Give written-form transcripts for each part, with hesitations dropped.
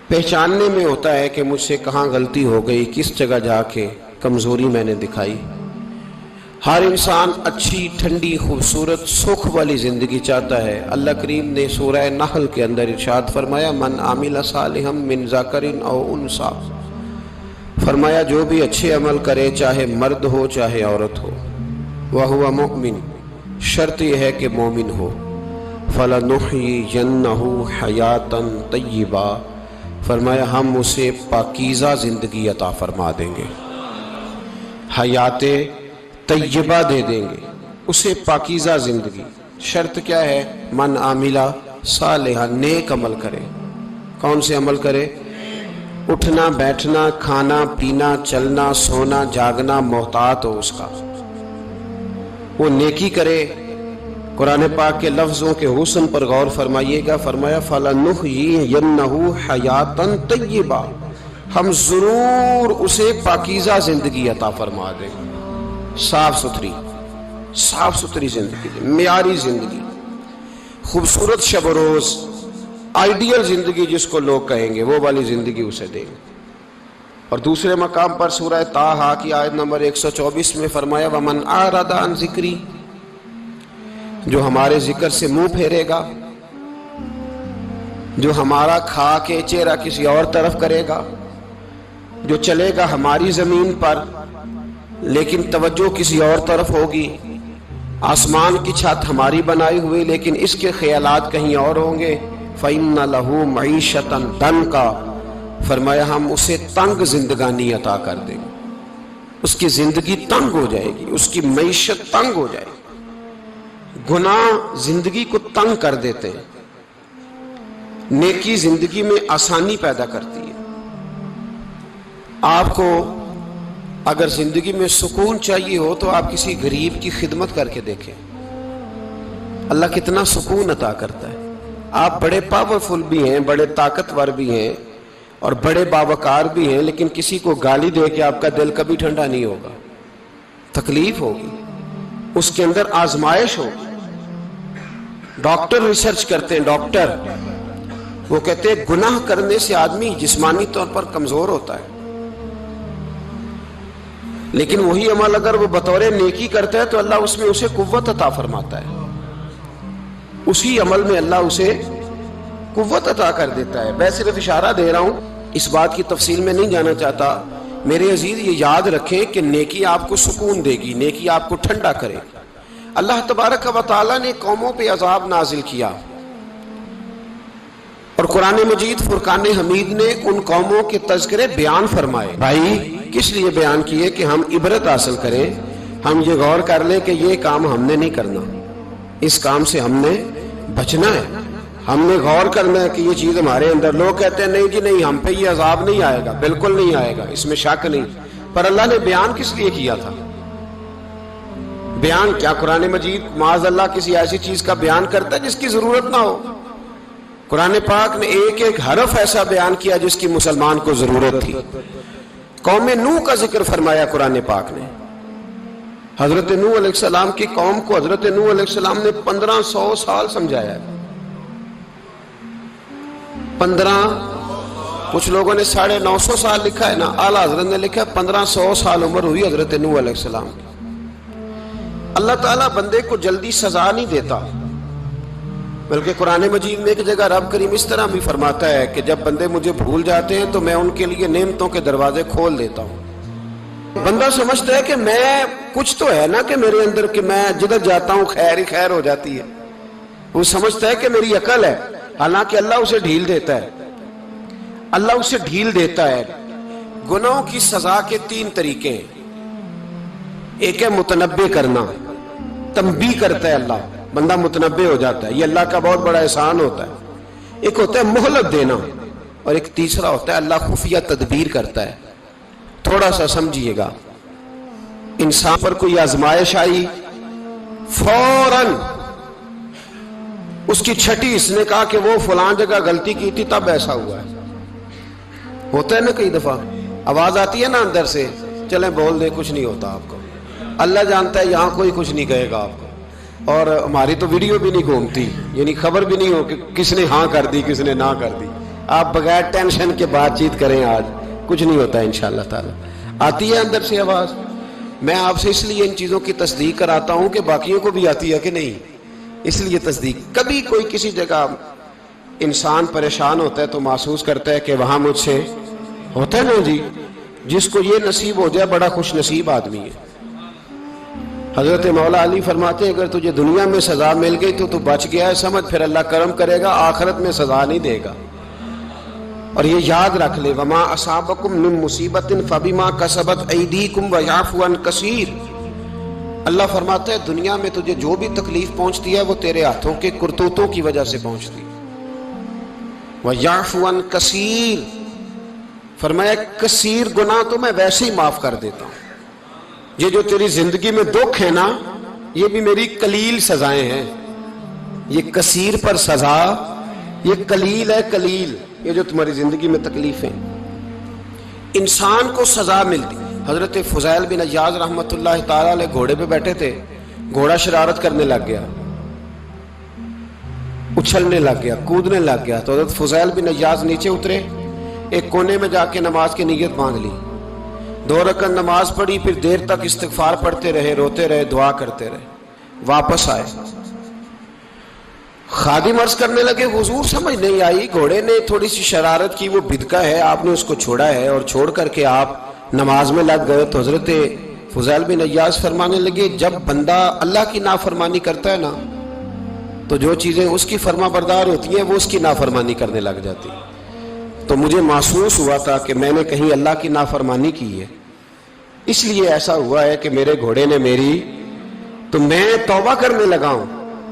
پہچاننے میں ہوتا ہے کہ مجھ سے کہاں غلطی ہو گئی، کس جگہ جا کے کمزوری میں نے دکھائی۔ ہر انسان اچھی، ٹھنڈی، خوبصورت، سکھ والی زندگی چاہتا ہے۔ اللہ کریم نے سورہ نحل کے اندر ارشاد فرمایا من عامل صالحا من ذکر او انثی، فرمایا جو بھی اچھے عمل کرے چاہے مرد ہو چاہے عورت ہو، وہو مؤمن، شرط یہ ہے کہ مومن ہو، فلنحیینہ حیاتا طیبہ، فرمایا ہم اسے پاکیزہ زندگی عطا فرما دیں گے، حیات طیبہ دے دیں گے اسے، پاکیزہ زندگی۔ شرط کیا ہے؟ من عاملہ صالحا، نیک عمل کرے۔ کون سے عمل کرے؟ اٹھنا بیٹھنا، کھانا پینا، چلنا سونا جاگنا محتاط ہو اس کا، وہ نیکی کرے۔ قرآن پاک کے لفظوں کے حسن پر غور فرمائیے گا، فرمایا فَلَنُحْيِيَنَّهُ حَيَاتًا طَيِّبَةً، ہم ضرور اسے پاکیزہ زندگی عطا فرما دیں گے، صاف ستھری زندگی، معیاری زندگی، خوبصورت شب و روز، آئیڈیل زندگی جس کو لوگ کہیں گے، وہ والی زندگی اسے دیں گے۔ اور دوسرے مقام پر سورہ طٰہٰ کی آیت نمبر 124 میں فرمایا وَمَنْ أَعْرَضَ عَنْ ذِكْرِی، جو ہمارے ذکر سے منہ پھیرے گا، جو ہمارا کھا کے چہرہ کسی اور طرف کرے گا، جو چلے گا ہماری زمین پر لیکن توجہ کسی اور طرف ہوگی، آسمان کی چھت ہماری بنائی ہوئی لیکن اس کے خیالات کہیں اور ہوں گے، فَإِنَّ لَهُ مَعِيشَةً ضَنْكًا، فرمایا ہم اسے تنگ زندگانی عطا کر دیں گے، اس کی زندگی تنگ ہو جائے گی، اس کی معیشت تنگ ہو جائے گی۔ گناہ زندگی کو تنگ کر دیتے ہیں، نیکی زندگی میں آسانی پیدا کرتی ہے۔ آپ کو اگر زندگی میں سکون چاہیے ہو تو آپ کسی غریب کی خدمت کر کے دیکھیں، اللہ کتنا سکون عطا کرتا ہے۔ آپ بڑے پاورفل بھی ہیں، بڑے طاقتور بھی ہیں اور بڑے باوقار بھی ہیں، لیکن کسی کو گالی دے کے آپ کا دل کبھی ٹھنڈا نہیں ہوگا، تکلیف ہوگی، اس کے اندر آزمائش ہوگی۔ ڈاکٹر ریسرچ کرتے ہیں، ڈاکٹر وہ کہتے ہیں گناہ کرنے سے آدمی جسمانی طور پر کمزور ہوتا ہے، لیکن وہی عمل اگر وہ بطور نیکی کرتا ہے تو اللہ اس میں اسے قوت عطا فرماتا ہے، اسی عمل میں اللہ اسے قوت عطا کر دیتا ہے۔ میں صرف اشارہ دے رہا ہوں، اس بات کی تفصیل میں نہیں جانا چاہتا۔ میرے عزیز یہ یاد رکھیں کہ نیکی آپ کو سکون دے گی، نیکی آپ کو ٹھنڈا کرے گی۔ اللہ تبارک و تعالیٰ نے قوموں پہ عذاب نازل کیا اور قرآن مجید فرقان حمید نے ان قوموں کے تذکرے بیان فرمائے۔ بھائی کس لیے بیان کیے؟ کہ ہم عبرت حاصل کریں، ہم یہ غور کر لیں کہ یہ کام ہم نے نہیں کرنا، اس کام سے ہم نے بچنا ہے، ہم نے غور کرنا ہے کہ یہ چیز ہمارے اندر۔ لوگ کہتے ہیں نہیں جی نہیں، ہم پہ یہ عذاب نہیں آئے گا، بالکل نہیں آئے گا، اس میں شک نہیں۔ پر اللہ نے بیان کس لیے کیا تھا؟ بیان کیا قرآن مجید معاذ اللہ کسی ایسی چیز کا بیان کرتا ہے جس کی ضرورت نہ ہو؟ قرآن پاک نے ایک ایک حرف ایسا بیان کیا جس کی مسلمان کو ضرورت تھی۔ قوم نوح کا ذکر فرمایا قرآن پاک نے، حضرت نوح علیہ السلام کی قوم کو حضرت نوح علیہ السلام نے 1500 سال سمجھایا ہے، کچھ لوگوں نے 950 سال لکھا ہے نا، اعلیٰ حضرت نے لکھا 1500 سال عمر ہوئی حضرت نوح علیہ السلام کی۔ اللہ تعالیٰ بندے کو جلدی سزا نہیں دیتا، بلکہ قرآن مجید میں ایک جگہ رب کریم اس طرح بھی فرماتا ہے کہ جب بندے مجھے بھول جاتے ہیں تو میں ان کے لیے نعمتوں کے دروازے کھول دیتا ہوں۔ بندہ سمجھتا ہے کہ میں کچھ تو ہے نا کہ میرے اندر کہ میں جدھر جاتا ہوں خیر ہی خیر ہو جاتی ہے، وہ سمجھتا ہے کہ میری عقل ہے، حالانکہ اللہ اسے ڈھیل دیتا ہے، اللہ اسے ڈھیل دیتا ہے۔ گناہوں کی سزا کے 3 طریقے ہیں، ایک ہے متنبہ کرنا، تنبیہ کرتا ہے اللہ، بندہ متنبہ ہو جاتا ہے، یہ اللہ کا بہت بڑا احسان ہوتا ہے۔ ایک ہوتا ہے مہلت دینا، اور ایک تیسرا ہوتا ہے اللہ خفیہ تدبیر کرتا ہے۔ تھوڑا سا سمجھیے گا، انسان پر کوئی آزمائش آئی، فوراً اس کی چھٹی اس نے کہا کہ وہ فلان جگہ غلطی کی تھی تب ایسا ہوا ہے۔ ہوتا ہے نا کئی دفعہ آواز آتی ہے نا اندر سے، چلیں بول دیں کچھ نہیں ہوتا آپ کو، اللہ جانتا ہے یہاں کوئی کچھ نہیں کہے گا آپ کو، اور ہماری تو ویڈیو بھی نہیں گھومتی، یعنی خبر بھی نہیں ہو کہ کس نے ہاں کر دی کس نے نہ کر دی، آپ بغیر ٹینشن کے بات چیت کریں، آج کچھ نہیں ہوتا انشاءاللہ تعالی۔ آتی ہے اندر سے آواز؟ میں آپ سے اس لیے ان چیزوں کی تصدیق کراتا ہوں کہ باقیوں کو بھی آتی ہے کہ نہیں، اس لیے تصدیق۔ کبھی کوئی کسی جگہ انسان پریشان ہوتا ہے تو محسوس کرتا ہے کہ وہاں مجھ سے ہوتا ہے نا جی، جس کو یہ نصیب ہو جائے بڑا خوش نصیب آدمی ہے۔ حضرت مولا علی فرماتے ہیں اگر تجھے دنیا میں سزا مل گئی تو بچ گیا ہے، سمجھ پھر اللہ کرم کرے گا، آخرت میں سزا نہیں دے گا۔ اور یہ یاد رکھ لے، وما اصابکم من مصیبت فبما کسبت ایدیکم ویعفو عن کثیر۔ اللہ فرماتا ہے دنیا میں تجھے جو بھی تکلیف پہنچتی ہے وہ تیرے ہاتھوں کے کرتوتوں کی وجہ سے پہنچتی ہے۔ ویعفو عن کثیر، فرمایا کثیر گناہ تو میں ویسے ہی معاف کر دیتا ہوں۔ یہ جو تیری زندگی میں دکھ ہے نا، یہ بھی میری قلیل سزائیں ہیں۔ یہ کثیر پر سزا، یہ قلیل ہے، قلیل یہ جو تمہاری زندگی میں تکلیف ہیں۔ انسان کو سزا ملتی۔ حضرت فضیل بن عیاض رحمۃ اللہ تعالی علیہ گھوڑے پہ بیٹھے تھے، گھوڑا شرارت کرنے لگ گیا، اچھلنے لگ گیا، کودنے لگ گیا، تو حضرت فضیل بن عیاض نیچے اترے، ایک کونے میں جا کے نماز کی نیت باندھ لی، 2 رکعت نماز پڑھی، پھر دیر تک استغفار پڑھتے رہے، روتے رہے، دعا کرتے رہے، واپس آئے۔ خادم عرض کرنے لگے حضور سمجھ نہیں آئی، گھوڑے نے تھوڑی سی شرارت کی، وہ بدکا ہے، آپ نے اس کو چھوڑا ہے اور چھوڑ کر کے آپ نماز میں لگ گئے۔ تو حضرت فضیل بن عیاض فرمانے لگے جب بندہ اللہ کی نافرمانی کرتا ہے نا تو جو چیزیں اس کی فرما بردار ہوتی ہیں وہ اس کی نافرمانی کرنے لگ جاتی۔ تو مجھے محسوس ہوا تھا کہ میں نے کہیں اللہ کی نافرمانی کی ہے، اس لیے ایسا ہوا ہے کہ میرے گھوڑے نے میری، تو میں توبہ کرنے لگا ہوں،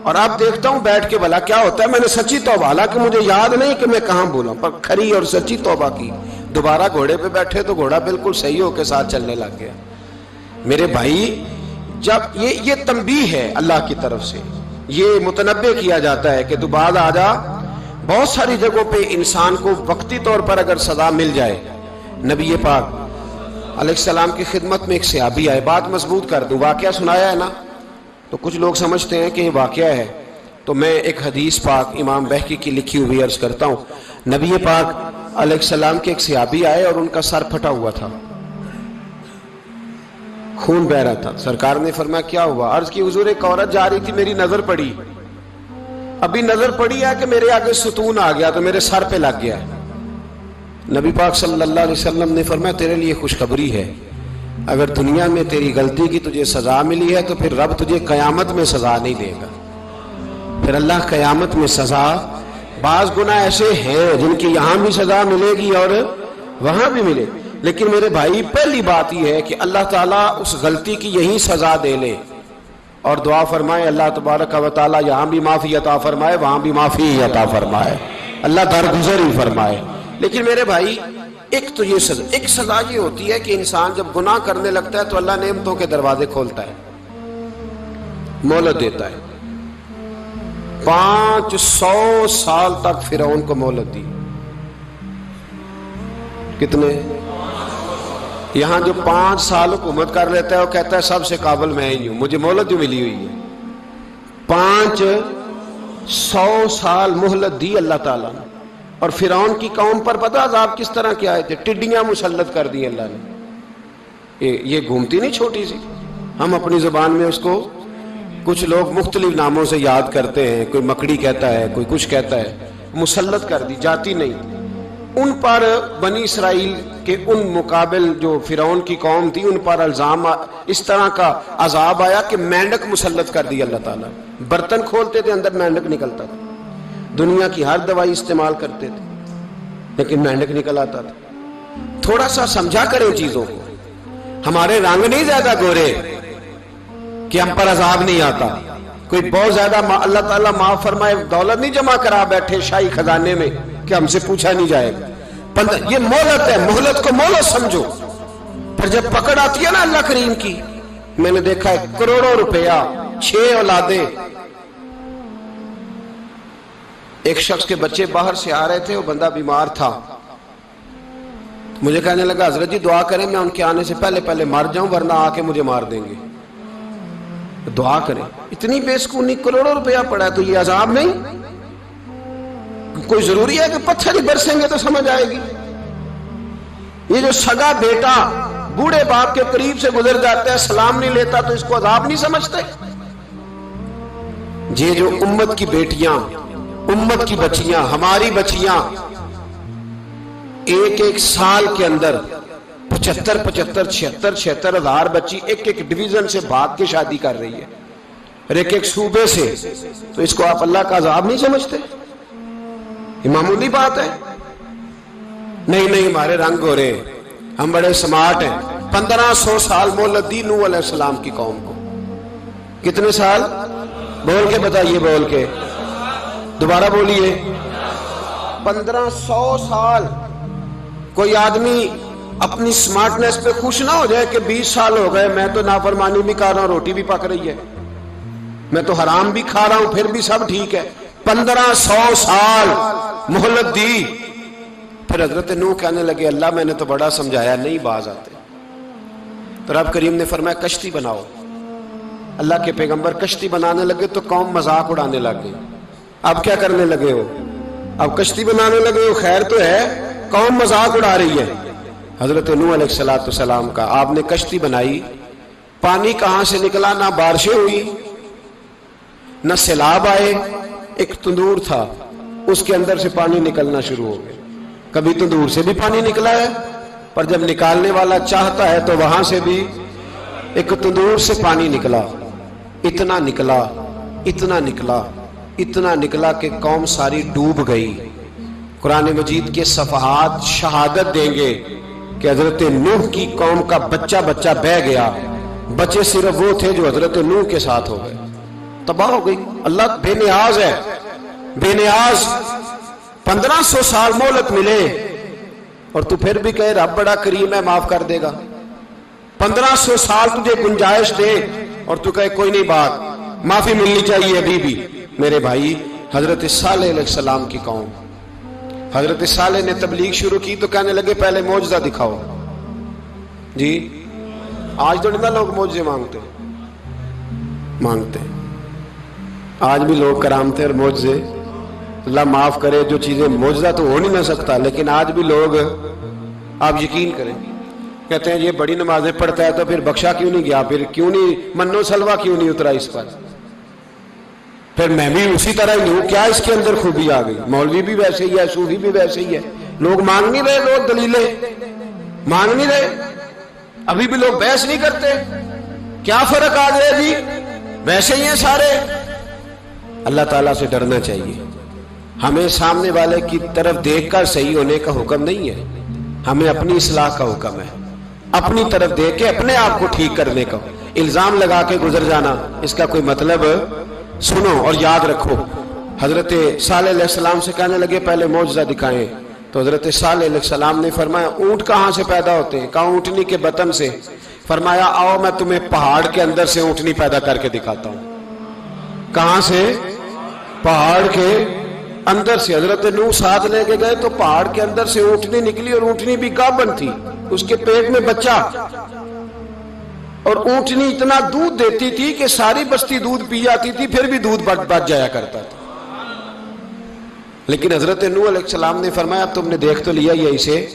اور اب دیکھتا ہوں بیٹھ کے بھلا کیا ہوتا ہے۔ میں نے سچی توبہ، حالانکہ مجھے یاد نہیں کہ میں کہاں بولا، پر کھری اور سچی توبہ کی۔ دوبارہ گھوڑے پہ بیٹھے تو گھوڑا بالکل صحیح ہو کے ساتھ چلنے لگ گیا۔ میرے بھائی جب یہ تنبیہ ہے اللہ کی طرف سے، یہ متنبہ کیا جاتا ہے کہ تو بعد آ جا۔ بہت ساری جگہوں پہ انسان کو وقتی طور پر اگر سزا مل جائے، نبی پاک علیہ السلام کی خدمت میں ایک صحابی آئے، بات مضبوط کر دوں، واقعہ سنایا ہے نا تو کچھ لوگ سمجھتے ہیں کہ یہ واقعہ ہے، تو میں ایک حدیث پاک امام بہقی کی لکھی ہوئی عرض کرتا ہوں۔ نبی پاک علیہ السلام کے ایک صحابی آئے اور ان کا سر پھٹا ہوا تھا، خون بہ رہا تھا۔ سرکار نے فرمایا کیا ہوا؟ عرض کی حضور ایک عورت جا رہی تھی، میری نظر پڑی، ابھی نظر پڑی ہے کہ میرے آگے ستون آ گیا تو میرے سر پہ لگ گیا۔ نبی پاک صلی اللہ علیہ وسلم نے فرمایا تیرے لیے خوشخبری ہے، اگر دنیا میں تیری غلطی کی تجھے سزا ملی ہے تو پھر رب تجھے قیامت میں سزا نہیں دے گا۔ پھر اللہ قیامت میں سزا، بعض گناہ ایسے ہیں جن کی یہاں بھی سزا ملے گی اور وہاں بھی ملے، لیکن میرے بھائی پہلی بات یہ ہے کہ اللہ تعالیٰ اس غلطی کی یہی سزا دے لے، اور دعا فرمائے اللہ تبارک و تعالیٰ یہاں بھی معافی عطا فرمائے، وہاں بھی معافی عطا فرمائے، اللہ درگزر ہی فرمائے۔ لیکن میرے بھائی ایک تو یہ سزا، ایک سزا یہ ہوتی ہے کہ انسان جب گناہ کرنے لگتا ہے تو اللہ نعمتوں کے دروازے کھولتا ہے، مہلت دیتا ہے۔ 500 سال تک فرعون کو مہلت دی۔ کتنے؟ یہاں جو 5 سال حکومت کر لیتا ہے وہ کہتا ہے سب سے قابل میں ہی ہوں، مجھے مہلت جو ملی ہوئی ہے۔ 500 سال مہلت دی اللہ تعالیٰ نے، اور فرعون کی قوم پر پتہ عذاب کس طرح کے آئے تھے؟ ٹڈیاں مسلط کر دی اللہ نے۔ یہ گھومتی نہیں چھوٹی سی، ہم اپنی زبان میں اس کو کچھ لوگ مختلف ناموں سے یاد کرتے ہیں، کوئی مکڑی کہتا ہے، کوئی کچھ کہتا ہے، مسلط کر دی، جاتی نہیں۔ ان پر بنی اسرائیل کے ان مقابل جو فرعون کی قوم تھی ان پر الزام اس طرح کا عذاب آیا کہ مینڈک مسلط کر دی اللہ تعالیٰ۔ برتن کھولتے تھے اندر مینڈک نکلتا تھا، دنیا کی ہر دوائی استعمال کرتے تھے لیکن مینڈک نکل آتا تھا۔ تھوڑا سا سمجھا کریں چیزوں کو، ہمارے رنگ نہیں زیادہ گورے کہ ہم پر عذاب نہیں آتا۔ کوئی بہت زیادہ اللہ تعالیٰ معاف فرمائے دولت نہیں جمع کرا بیٹھے شاہی خزانے میں کہ ہم سے پوچھا نہیں جائے گا۔ یہ مہلت ہے، مہلت کو مہلت سمجھو۔ پھر جب پکڑ آتی ہے نا اللہ کریم کی، میں نے دیکھا ہے کروڑوں روپیہ، 6 اولادیں۔ ایک شخص کے بچے باہر سے آ رہے تھے، وہ بندہ بیمار تھا، مجھے کہنے لگا حضرت جی دعا کریں میں ان کے آنے سے پہلے مر جاؤں ورنہ آ کے مجھے مار دیں گے، دعا کریں۔ اتنی بے سکونی، کروڑوں روپیہ پڑا ہے تو یہ عذاب نہیں؟ کوئی ضروری ہے کہ پتھر ہی برسیں گے تو سمجھ آئے گی؟ یہ جو سگا بیٹا بوڑھے باپ کے قریب سے گزر جاتا ہے، سلام نہیں لیتا تو اس کو عذاب نہیں سمجھتے؟ یہ جو امت کی بیٹیاں، امت کی بچیاں، ہماری بچیاں ایک ایک سال کے اندر 75,000 ہزار بچی ایک ایک ڈویژن سے بھاگ کے شادی کر رہی ہے، اور ایک ایک صوبے سے، تو اس کو آپ اللہ کا عذاب نہیں سمجھتے؟ یہ معمولی بات ہے؟ نہیں ہمارے رنگ ہو رہے، ہم بڑے سمارٹ ہیں۔ 1500 سال مہلت دی نوح علیہ السلام کی قوم کو۔ کتنے سال؟ بول کے بتائیے، بول کے دوبارہ بولیے۔ 1500 سال۔ کوئی آدمی اپنی سمارٹنس پہ خوش نہ ہو جائے کہ 20 سال ہو گئے، میں تو نافرمانی بھی کر رہا ہوں، روٹی بھی پک رہی ہے، میں تو حرام بھی کھا رہا ہوں، پھر بھی سب ٹھیک ہے۔ 1500 سال مہلت دی۔ پھر حضرت نوح کہنے لگے اللہ میں نے تو بڑا سمجھایا، نہیں باز آتے۔ تو رب کریم نے فرمایا کشتی بناؤ۔ اللہ کے پیغمبر کشتی بنانے لگے تو قوم مذاق اڑانے لگ گئی۔ اب کیا کرنے لگے ہو؟ اب کشتی بنانے لگے ہو، خیر تو ہے، قوم مذاق اڑا رہی ہے۔ حضرت نوح علیہ السلام کا آپ نے کشتی بنائی، پانی کہاں سے نکلا؟ نہ بارشیں ہوئی، نہ سیلاب آئے، ایک تندور تھا، اس کے اندر سے پانی نکلنا شروع ہو گیا۔ کبھی تندور سے بھی پانی نکلا ہے، پر جب نکالنے والا چاہتا ہے تو وہاں سے بھی ایک تندور سے پانی نکلا۔ اتنا نکلا، اتنا نکلا، اتنا نکلا کہ قوم ساری ڈوب گئی۔ قرآن مجید کے صفحات شہادت دیں گے کہ حضرت نوح کی قوم کا بچہ بہ گیا، بچے صرف وہ تھے جو حضرت نوح کے ساتھ ہو گئے، تباہ ہو گئی۔ اللہ بے نیاز ہے، بے نیاز۔ 1500 سال مہلت ملے اور تو پھر بھی کہے رب بڑا کریم ہے، معاف کر دے گا۔ 1500 سال تجھے گنجائش دے اور تو کہے کوئی نہیں، بات معافی ملنی چاہیے ابھی بھی۔ میرے بھائی، حضرت صالح علیہ السلام کی قوم، حضرت صالح نے تبلیغ شروع کی تو کہنے لگے پہلے معجزہ دکھاؤ۔ جی آج تو نہیں نا لوگ معجزے مانگتے، آج بھی لوگ کرامتے اور معجزے، اللہ معاف کرے، جو چیزیں معجزہ تو ہو نہیں نہ سکتا، لیکن آج بھی لوگ، آپ یقین کریں، کہتے ہیں یہ بڑی نمازیں پڑھتا ہے تو پھر بخشا کیوں نہیں گیا، پھر کیوں نہیں منو سلوا کیوں نہیں اترا اس پر، پھر میں بھی اسی طرح ہی ہوں، کیا اس کے اندر خوبی آ گئی؟ مولوی بھی ویسے ہی ہے، صوفی بھی ویسے ہی ہے، لوگ مانگ نہیں رہے، لوگ دلیلیں مانگ نہیں رہے، ابھی بھی لوگ بحث نہیں کرتے، کیا فرق آ گیا جی؟ ویسے ہی ہیں سارے۔ اللہ تعالیٰ سے ڈرنا چاہیے۔ ہمیں سامنے والے کی طرف دیکھ کر صحیح ہونے کا حکم نہیں ہے، ہمیں اپنی اصلاح کا حکم ہے، اپنی طرف دیکھ کے اپنے آپ کو ٹھیک کرنے کا۔ الزام لگا کے گزر جانا، اس کا کوئی مطلب، سنو اور یاد رکھو۔ حضرت صالح علیہ السلام سے کہنے لگے پہلے معجزہ دکھائیں، تو حضرت صالح علیہ السلام نے فرمایا اونٹ کہاں سے پیدا ہوتے ہیں؟ کہا اونٹنی کے بطن سے۔ فرمایا آؤ میں تمہیں پہاڑ کے اندر سے اونٹنی پیدا کر کے دکھاتا ہوں۔ کہاں سے؟ پہاڑ کے اندر سے۔ حضرت نوح ساتھ لے کے گئے تو پہاڑ کے اندر سے اونٹنی نکلی، اور اونٹنی بھی گابن تھی، اس کے پیٹ میں بچہ، اور اونٹنی اتنا دودھ دیتی تھی کہ ساری بستی دودھ پی جاتی تھی، پھر بھی دودھ بچ جایا کرتا تھا۔ لیکن حضرت نوح علیہ السلام نے فرمایا تم نے دیکھ تو لیا یہ اسے،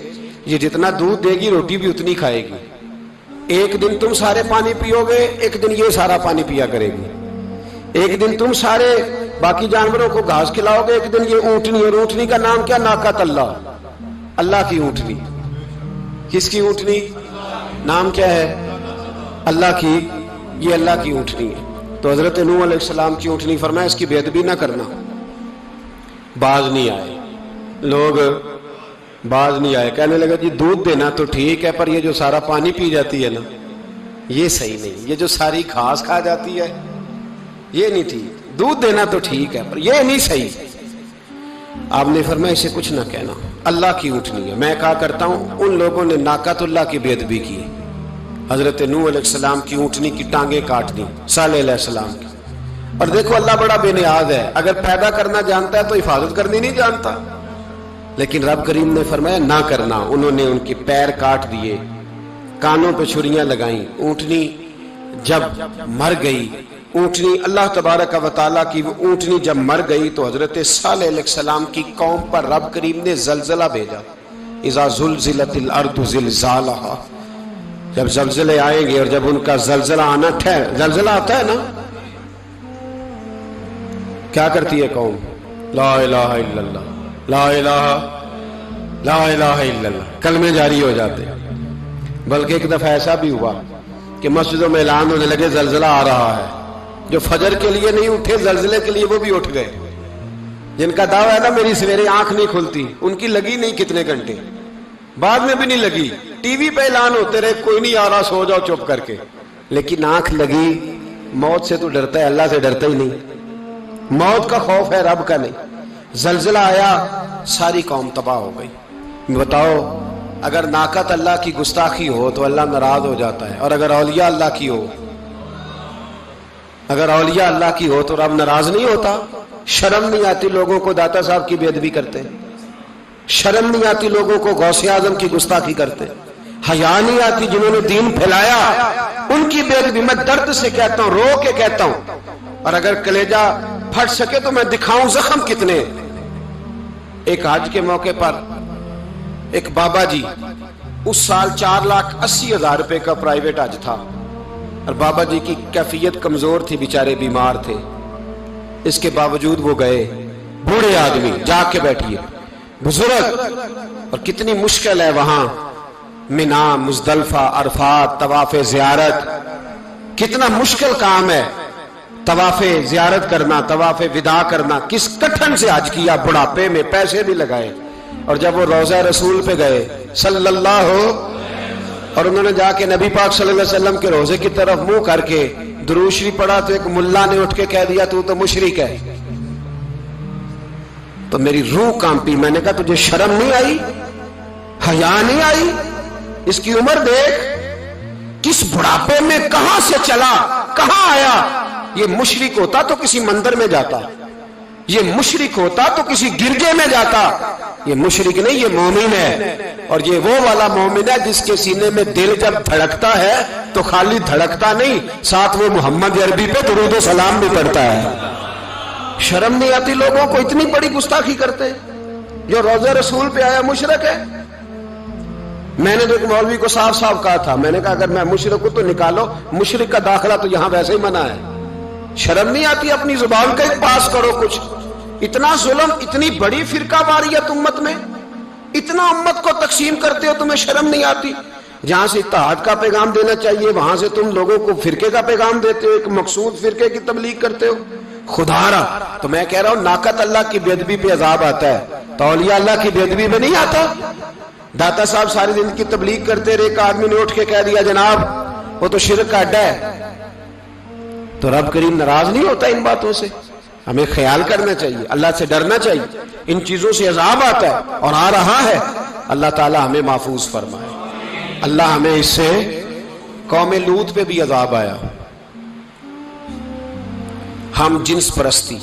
یہ جتنا دودھ دے گی روٹی بھی اتنی کھائے گی، ایک دن تم سارے پانی پیو گے، ایک دن یہ سارا پانی پیا کرے گی، ایک دن تم سارے باقی جانوروں کو گھاس کھلاؤ گے، ایک دن یہ اونٹنی، اور اونٹنی کا نام کیا؟ ناقۃ اللہ، اللہ کی اونٹنی۔ کس کی اونٹنی؟ نام کیا ہے؟ اللہ کی، یہ اللہ کی اونٹنی ہے۔ تو حضرت نوح علیہ السلام کی اونٹنی، فرمایا اس کی بے ادبی نہ کرنا۔ باز نہیں آئے لوگ، باز نہیں آئے، کہنے لگا جی دودھ دینا تو ٹھیک ہے، پر یہ جو سارا پانی پی جاتی ہے نا یہ صحیح نہیں، یہ جو ساری گھاس کھا جاتی ہے یہ نہیں ٹھیک، دودھ دینا تو ٹھیک ہے پر یہ نہیں صحیح۔ آپ نے فرمایا اسے کچھ نہ کہنا، اللہ کی اونٹنی ہے۔ میں کہا کرتا ہوں ان لوگوں نے ناقۃ اللہ کی بے ادبی کی، حضرت نوح علیہ السلام کی اونٹنی کی ٹانگیں کاٹ دی، صالح علیہ السلام کی۔ اور دیکھو اللہ بڑا بے نیاز ہے، اگر پیدا کرنا جانتا ہے تو حفاظت کرنی نہیں جانتا، لیکن رب کریم نے فرمایا نہ کرنا۔ انہوں نے ان کے پیر کاٹ دیے، کانوں پہ چھریاں لگائیں، اونٹنی جب مر گئی اونٹنی اللہ تبارک و تعالیٰ کی وہ اونٹنی جب مر گئی تو حضرت صالح علیہ السلام کی قوم پر رب کریم نے زلزلہ بھیجا. اذا زلزلت الارض زلزالہا، جب زلزلے آئیں گے اور جب ان کا زلزلہ آنا زلزلہ آتا ہے نا، کیا کرتی ہے قوم؟ لا الہ الا اللہ، لا الہ الا اللہ، کلمے جاری ہو جاتے. بلکہ ایک دفعہ ایسا بھی ہوا کہ مسجدوں میں اعلان ہونے لگے زلزلہ آ رہا ہے. جو فجر کے لیے نہیں اٹھے زلزلے کے لیے وہ بھی اٹھ گئے. جن کا دعویٰ ہے نا میری سویرے آنکھ نہیں کھلتی، ان کی لگی نہیں کتنے گھنٹے، بعد میں بھی نہیں لگی. ٹی وی پہ اعلان ہوتے رہے کوئی نہیں آ رہا، سو جاؤ چپ کر کے. لیکن آنکھ لگی. موت سے تو ڈرتا ہے، اللہ سے ڈرتا ہی نہیں. موت کا خوف ہے، رب کا نہیں. زلزلہ آیا، ساری قوم تباہ ہو گئی. بتاؤ اگر ناقت اللہ کی گستاخی ہو تو اللہ ناراض ہو جاتا ہے، اور اگر اولیاء اللہ کی ہو، اگر اولیاء اللہ کی ہو تو رب ناراض نہیں ہوتا. شرم نہیں آتی لوگوں کو داتا صاحب کی بے ادبی کرتے، شرم نہیں آتی لوگوں کو غوث اعظم کی گستاخی کرتے، حیا نہیں آتی جنہوں نے دین پھیلایا ان کی بے ادبی. میں درد سے کہتا ہوں، رو کے کہتا ہوں، اور اگر کلیجہ پھٹ سکے تو میں دکھاؤں زخم کتنے. ایک حج کے موقع پر ایک بابا جی، اس سال 4,80,000 روپے کا پرائیویٹ حج تھا، اور بابا جی کی کیفیت کمزور تھی، بیچارے بیمار تھے. اس کے باوجود وہ گئے. بوڑھے آدمی، جا کے بیٹھیے، بزرگ، اور کتنی مشکل ہے وہاں منا، مزدلفہ، عرفات، طواف زیارت. کتنا مشکل کام ہے طواف زیارت کرنا، طواف وداع کرنا. کس کٹھن سے حج کیا، بڑھاپے میں پیسے بھی لگائے. اور جب وہ روضہ رسول پہ گئے صلی اللہ، اور انہوں نے جا کے نبی پاک صلی اللہ علیہ وسلم کے روضے کی طرف منہ کر کے درود شریف پڑھا تو ایک ملا نے اٹھ کے کہہ دیا تو مشرک ہے. تو میری روح کانپی. میں نے کہا تجھے شرم نہیں آئی، حیا نہیں آئی؟ اس کی عمر دیکھ، کس بڑھاپے میں کہاں سے چلا، کہاں آیا. یہ مشرک ہوتا تو کسی مندر میں جاتا، یہ مشرک ہوتا تو کسی گرجے میں جاتا. یہ مشرک نہیں، یہ مومن ہے. اور یہ وہ والا مومن ہے جس کے سینے میں دل جب دھڑکتا ہے تو خالی دھڑکتا نہیں، ساتھ وہ محمد عربی پہ درود و سلام بھی پڑھتا ہے. شرم نہیں آتی لوگوں کو؟ اتنی بڑی گستاخی کرتے. جو روضہ رسول پہ آیا مشرک ہے. میں نے تو ایک مولوی کو صاف صاف کہا تھا، میں نے کہا اگر میں مشرک ہوں تو نکالو، مشرک کا داخلہ تو یہاں ویسے ہی منع ہے. شرم نہیں آتی؟ اپنی زبان کا ایک پاس کرو کچھ. اتنا ظلم، اتنی بڑی فرقہ واریت امت میں، اتنا امت کو تقسیم کرتے ہو، تمہیں شرم نہیں آتی؟ جہاں سے اتحاد کا پیغام دینا چاہیے وہاں سے تم لوگوں کو فرقے کا پیغام دیتے ہو، ایک مقصود فرقے کی تبلیغ کرتے ہو. خدا را، تو میں کہہ رہا ہوں ناقت اللہ کی بے ادبی پہ عذاب آتا ہے، تو اولیاء اللہ کی بے ادبی پہ نہیں آتا. داتا صاحب ساری زندگی تبلیغ کرتے رہے، ایک آدمی نے اٹھ کے کہہ دیا جناب وہ تو شرک کا اڈا ہے، تو رب کریم ناراض نہیں ہوتا ان باتوں سے؟ ہمیں خیال کرنا چاہیے، اللہ سے ڈرنا چاہیے. ان چیزوں سے عذاب آتا ہے اور آ رہا ہے. اللہ تعالی ہمیں محفوظ فرمائے. اللہ ہمیں اس سے، قوم لوط پہ بھی عذاب آیا. ہم جنس پرستی،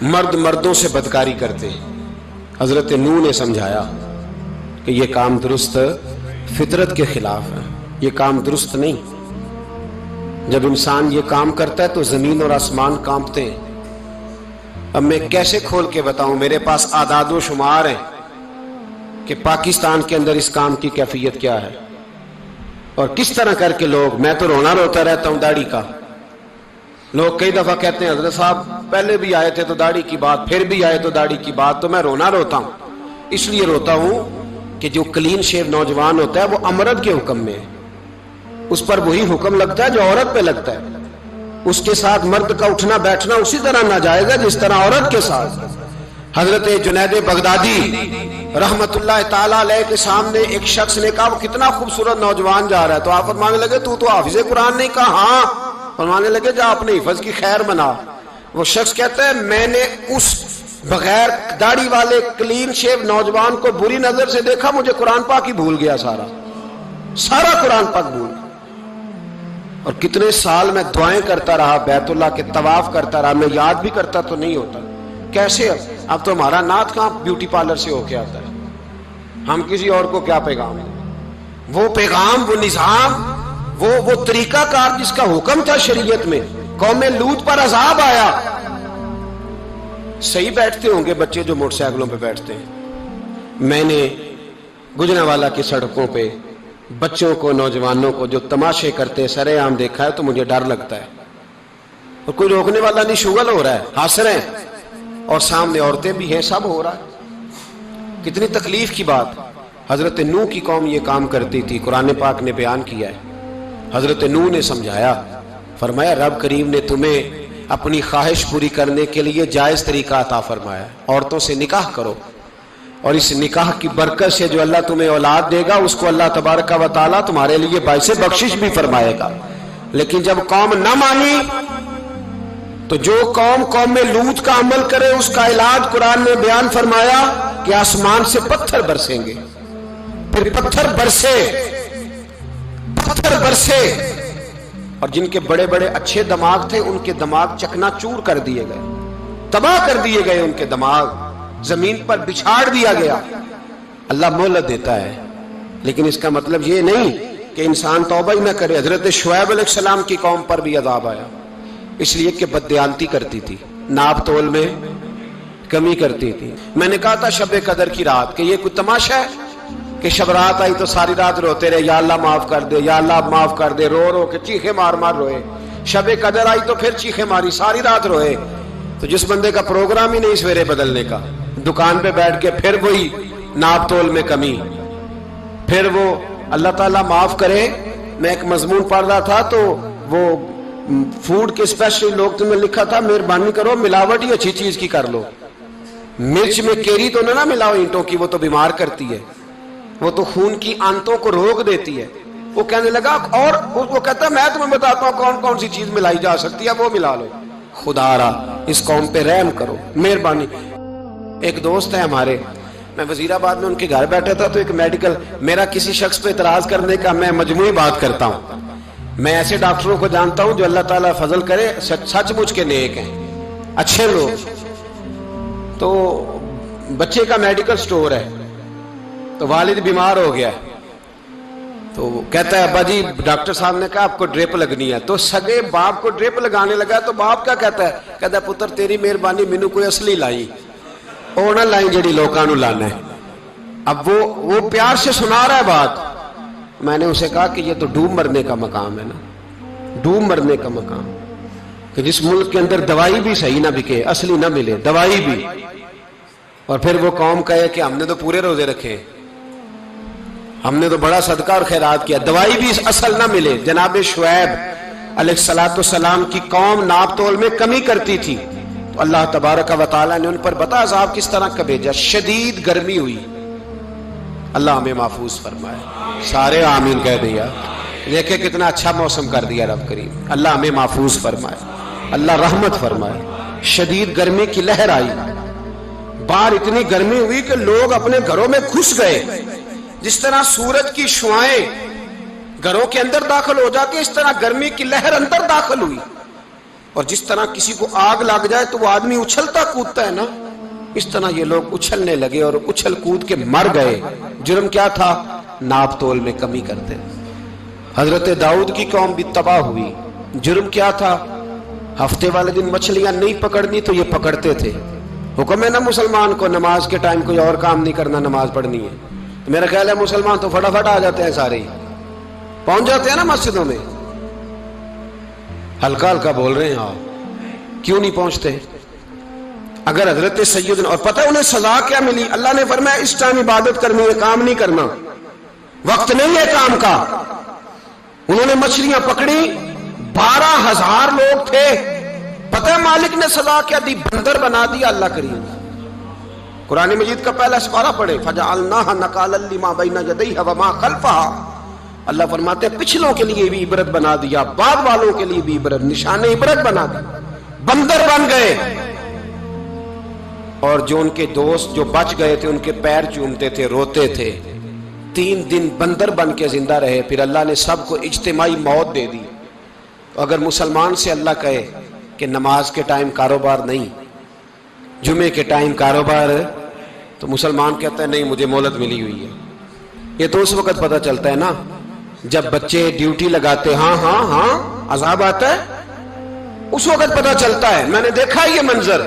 مرد مردوں سے بدکاری کرتے ہیں. حضرت نوح نے سمجھایا کہ یہ کام درست فطرت کے خلاف ہے، یہ کام درست نہیں. جب انسان یہ کام کرتا ہے تو زمین اور آسمان کانپتے ہیں. اب میں کیسے کھول کے بتاؤں؟ میرے پاس اعداد و شمار ہیں کہ پاکستان کے اندر اس کام کی کیفیت کیا ہے اور کس طرح کر کے لوگ. میں تو رونا روتا رہتا ہوں داڑھی کا. لوگ کئی دفعہ کہتے ہیں حضرت صاحب پہلے بھی آئے تھے تو داڑھی کی بات، پھر بھی آئے تو داڑھی کی بات. تو میں رونا روتا ہوں. اس لیے روتا ہوں کہ جو کلین شیو نوجوان ہوتا ہے وہ امرد کے حکم میں ہے، اس پر وہی حکم لگتا ہے جو عورت پہ لگتا ہے. اس کے ساتھ مرد کا اٹھنا بیٹھنا اسی طرح ناجائز ہے جس طرح عورت کے ساتھ. حضرت جنید بغدادی رحمت اللہ تعالیٰ علیہ کے سامنے ایک شخص نے کہا وہ کتنا خوبصورت نوجوان جا رہا ہے، تو آپ فرمانے لگے تو حافظ قرآن نہیں؟ کہا ہاں. فرمانے لگے جا اپنے حفظ کی خیر بنا. وہ شخص کہتا ہے میں نے اس بغیر داڑھی والے کلین شیو نوجوان کو بری نظر سے دیکھا، مجھے قرآن پاک ہی بھول گیا، سارا قرآن پاک بھول گیا. اور کتنے سال میں دعائیں کرتا رہا، بیت اللہ کے طواف کرتا رہا، میں یاد بھی کرتا تو نہیں ہوتا. کیسے؟ اب تو ہمارا نعت کہاں بیوٹی پارلر سے ہو کے آتا ہے. ہم کسی اور کو کیا پیغام دیں؟ وہ پیغام، وہ نظام، وہ طریقہ کار جس کا حکم تھا شریعت میں. قوم لوط پر عذاب آیا. صحیح بیٹھتے ہوں گے بچے جو موٹر سائیکلوں پہ بیٹھتے ہیں. میں نے گجرانوالہ کی سڑکوں پہ بچوں کو نوجوانوں کو جو تماشے کرتے سرے عام دیکھا ہے تو مجھے ڈر لگتا ہے. اور کوئی روکنے والا نہیں, شغل ہو رہا ہے, ہنس رہے ہیں, اور سامنے عورتیں بھی ہیں, سب ہو رہا ہے. کتنی تکلیف کی بات. حضرت نوح کی قوم یہ کام کرتی تھی, قرآن پاک نے بیان کیا ہے. حضرت نوح نے سمجھایا, فرمایا رب کریم نے تمہیں اپنی خواہش پوری کرنے کے لیے جائز طریقہ عطا فرمایا, عورتوں سے نکاح کرو, اور اس نکاح کی برکت سے جو اللہ تمہیں اولاد دے گا اس کو اللہ تبارک و تعالیٰ تمہارے لیے باعث بخشش بھی فرمائے گا. لیکن جب قوم نہ مانی تو جو قوم میں لوط کا عمل کرے اس کا علاج قرآن نے بیان فرمایا کہ آسمان سے پتھر برسیں گے. پھر پتھر برسے اور جن کے بڑے بڑے اچھے دماغ تھے ان کے دماغ چکنا چور کر دیے گئے, تباہ کر دیے گئے, ان کے دماغ زمین پر بچھاڑ دیا گیا. اللہ مہلت دیتا ہے, لیکن اس کا مطلب یہ نہیں کہ انسان توبہ ہی نہ کرے. حضرت شعیب علیہ السلام کی قوم پر بھی عذاب آیا, اس لیے کہ بددیانتی کرتی تھی, ناپ تول میں کمی کرتی تھی. میں نے کہا تھا شب قدر کی رات کہ یہ کوئی تماشا ہے کہ شب رات آئی تو ساری رات روتے رہے, یا اللہ معاف کر دے, یا اللہ معاف کر دے, رو رو کے چیخے مار مار روئے. شب قدر آئی تو پھر چیخے ماری, ساری رات روئے. تو جس بندے کا پروگرام ہی نہیں سویرے بدلنے کا, دکان پہ بیٹھ کے پھر وہی ناپ تول میں کمی, پھر وہ اللہ تعالیٰ معاف کرے. میں ایک مضمون پڑھ رہا تھا تو وہ فوڈ کے اسپیشل لوگ نے لکھا تھا مہربانی کرو ملاوٹ ہی اچھی چیز کی کر لو, مرچ میں کیری تو نہ ملاؤ اینٹوں کی, وہ تو بیمار کرتی ہے, وہ تو خون کی آنتوں کو روک دیتی ہے. وہ کہنے لگا, اور وہ کہتا ہے میں تمہیں بتاتا ہوں کون کون سی چیز ملائی جا سکتی ہے, وہ ملا لو. خدا را اس قوم پہ رحم کرو, مہربانی. ایک دوست ہے ہمارے, میں وزیر آباد میں ان کے گھر بیٹھا تھا تو ایک میڈیکل, میرا کسی شخص پہ اعتراض کرنے کا میں مجموعی بات کرتا ہوں. میں ایسے ڈاکٹروں کو جانتا ہوں جو اللہ تعالیٰ فضل کرے سچ مچ کے نیک ہیں, اچھے لوگ. تو بچے کا میڈیکل سٹور ہے, تو والد بیمار ہو گیا, تو کہتا ہے ابا جی ڈاکٹر صاحب نے کہا آپ کو ڈرپ لگنی ہے. تو سگے باپ کو ڈرپ لگانے لگا, تو باپ کیا کہتا ہے پتر تیری مہربانی مینو کوئی اصلی لائی, وہ نہ لائی جڑی لوکاں نو لانا ہے. اب وہ پیار سے سنا رہا ہے بات. میں نے اسے کہا کہ یہ تو ڈوب مرنے کا مقام ہے نا, ڈوب مرنے کا مقام, کہ جس ملک کے اندر دوائی بھی صحیح نہ بکے, اصلی نہ ملے دوائی بھی, اور پھر وہ قوم کہے کہ ہم نے تو پورے روزے رکھے, ہم نے تو بڑا صدقہ اور خیرات کیا, دوائی بھی اصل نہ ملے. جناب شعیب علیہ السلام کی قوم ناپ تول میں کمی کرتی تھی, تو اللہ تبارک و تعالیٰ نے ان پر بتا عذاب کس طرح کا بھیجا. شدید گرمی ہوئی, اللہ ہمیں محفوظ فرمائے. سارے آمین کہہ دیا. دیکھیں کتنا اچھا موسم کر دیا رب کریم, اللہ ہمیں محفوظ فرمائے, اللہ رحمت فرمائے. شدید گرمی کی لہر آئی, باہر اتنی گرمی ہوئی کہ لوگ اپنے گھروں میں گھس گئے. جس طرح سورج کی شعائیں گھروں کے اندر داخل ہو جاتی ہے, اس طرح گرمی کی لہر اندر داخل ہوئی. اور جس طرح کسی کو آگ لگ جائے تو وہ آدمی اچھلتا کودتا ہے نا, اس طرح یہ لوگ اچھلنے لگے اور اچھل کود کے مر گئے. جرم کیا تھا؟ ناپ تول میں کمی کرتے. حضرت داؤد کی قوم بھی تباہ ہوئی. جرم کیا تھا؟ ہفتے والے دن مچھلیاں نہیں پکڑنی تو یہ پکڑتے تھے. حکم ہے نا مسلمان کو نماز کے ٹائم کوئی اور کام نہیں کرنا, نماز پڑھنی ہے. میرا خیال ہے مسلمان تو فٹافٹ آ جاتے ہیں, سارے پہنچ جاتے ہیں نا مسجدوں میں. ہلکا ہلکا بول رہے ہیں آپ, کیوں نہیں پہنچتے؟ اگر حضرت سیدنا, اور پتہ انہیں سزا کیا ملی؟ اللہ نے فرمایا اس ٹائم عبادت کرنی ہے, کام نہیں کرنا, وقت نہیں ہے کام کا. انہوں نے مچھلیاں پکڑی, 12,000 لوگ تھے. پتہ مالک نے سزا کیا دی؟ بندر بنا دیا. اللہ کریم قرآن مجید کا پہلا سپارہ پڑھے, فَجَعَلْنَاهَا نَكَالًا لِمَا بَيْنَ يَدَيْهَا وَمَا خَلْفَهَا. اللہ فرماتے ہیں پچھلوں کے لیے بھی عبرت بنا دیا, بعد والوں کے لیے بھی عبرت, نشان عبرت بنا دیا. بندر بن گئے, اور جو ان کے دوست جو بچ گئے تھے ان کے پیر چومتے تھے, روتے تھے. 3 دن بندر بن کے زندہ رہے. پھر اللہ نے سب کو اجتماعی موت دے دی. اگر مسلمان سے اللہ کہے کہ نماز کے ٹائم کاروبار نہیں, جمعے کے ٹائم کاروبار, تو مسلمان کہتا ہے نہیں مجھے مہلت ملی ہوئی ہے. یہ تو اس وقت پتہ چلتا ہے نا جب بچے ڈیوٹی لگاتے ہاں ہاں ہاں عذاب آتا ہے، اس وقت پتا چلتا ہے، میں نے دیکھا یہ منظر،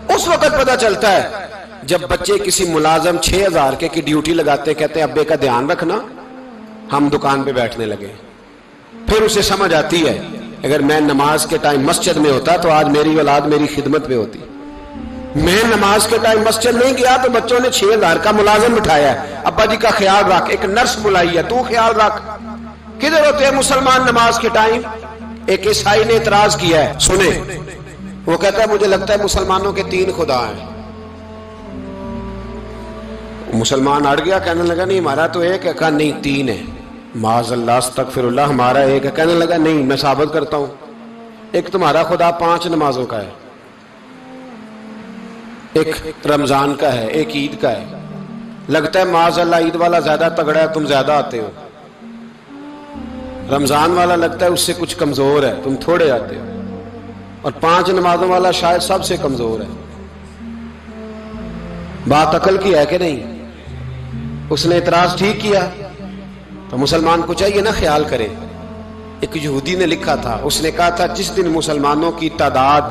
اس وقت پتا چلتا ہے جب بچے کسی ملازم 6000 کی ڈیوٹی لگاتے، کہتے ہیں ابے کا دھیان رکھنا، ہم دکان پہ بیٹھنے لگے. پھر اسے سمجھ آتی ہے اگر میں نماز کے ٹائم مسجد میں ہوتا تو آج میری اولاد میری خدمت میں ہوتی. میں نماز کے ٹائم مسجد نہیں گیا تو بچوں نے 6000 کا ملازم بٹھایا ہے، ابا جی کا خیال رکھ، ایک نرس بلائی ہے، تو خیال رکھ. کدھر ہوتے ہیں مسلمان نماز کے ٹائم؟ ایک عیسائی نے اعتراض کیا ہے، سنیں، وہ کہتا ہے مجھے لگتا ہے مسلمانوں کے 3 خدا ہیں. مسلمان اڑ گیا، کہنے لگا نہیں ہمارا تو ایک ہے. کہا نہیں 3 ہے. معاذ اللہ استغفر اللہ، ہمارا ایک ہے. کہنے لگا نہیں میں ثابت کرتا ہوں، ایک تمہارا خدا 5 نمازوں کا ہے، ایک رمضان کا ہے، ایک عید کا ہے. لگتا ہے معاذ اللہ عید والا زیادہ تگڑا ہے، تم زیادہ آتے ہو. رمضان والا لگتا ہے اس سے کچھ کمزور ہے، تم تھوڑے آتے ہو. اور 5 نمازوں والا شاید سب سے کمزور ہے. بات عقل کی ہے کہ نہیں؟ اس نے اعتراض ٹھیک کیا. تو مسلمان کو چاہیے نا خیال کرے. ایک یہودی نے لکھا تھا، اس نے کہا تھا جس دن مسلمانوں کی تعداد